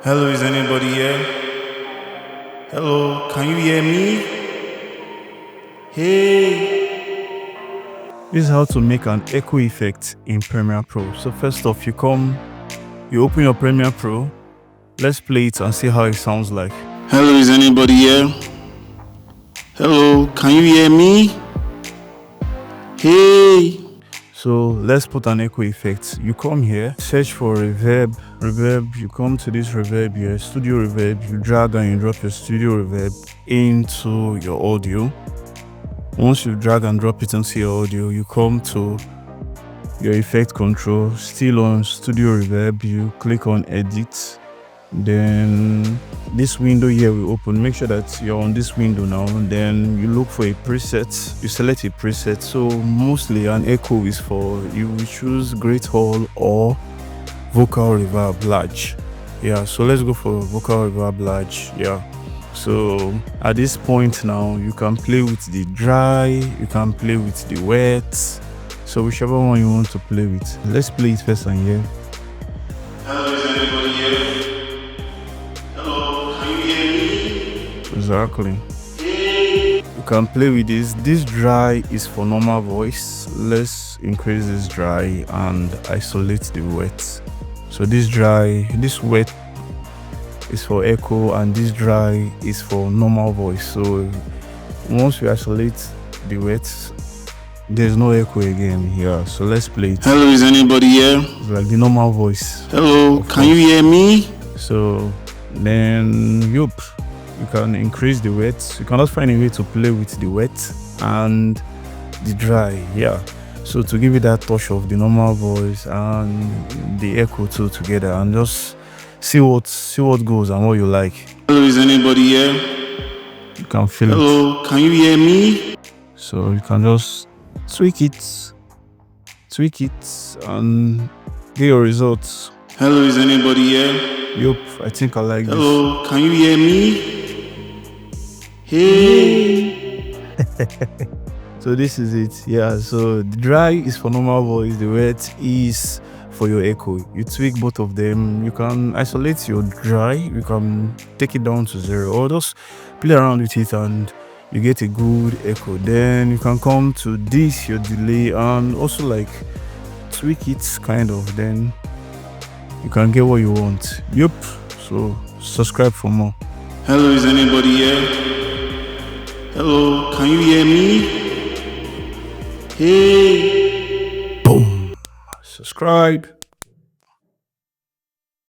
Hello, is anybody here? Hello, can you hear me? Hey! This is how to make an echo effect in Premiere Pro. So first off, you open your Premiere Pro. Let's play it and see how it sounds like. Hello, is anybody here? Hello, can you hear me? Hey! So let's put an echo effect. You come here, search for reverb, you come to this reverb here, Studio Reverb, you drag and you drop your Studio Reverb into your audio. Once you drag and drop it into your audio, you come to your effect control, still on Studio Reverb, you click on edit. Then this window here will open. Make sure that you're on this window now. Then you look for a preset, you select a preset. So mostly an echo is for, you will choose Great Hall or Vocal Reverb Large. Yeah, so let's go for Vocal Reverb Large. Yeah, so at this point now you can play with the dry, you can play with the wet, so whichever one you want to play with. Let's play it first and hear. Hello, is anybody here? Hello, can you hear me? Exactly. You can play with this. This dry is for normal voice. Let's increase this dry and isolate the wet. So this wet is for echo and this dry is for normal voice. So once we isolate the wet, there's no echo again here. So let's play it. Hello, is anybody here? It's like the normal voice. Hello, can you hear me? So then you can increase the wet. You cannot find a way to play with the wet and the dry. Yeah, so to give it that touch of the normal voice and the echo too together, and just see what goes and what you like. Hello, is anybody here? You can feel it. Hello, can you hear me? So you can just tweak it and get your results. Hello, is anybody here? Yup, I think I like Hello, can you hear me? Hey! So this is it. Yeah, so the dry is for normal voice, the wet is for your echo. You tweak both of them. You can isolate your dry, you can take it down to 0, or just play around with it and you get a good echo. Then you can come to this, your delay, and also like tweak it kind of, then you can get what you want. Yup, so subscribe for more. Hello, is anybody here? Hello, can you hear me? Hey! Boom! Subscribe.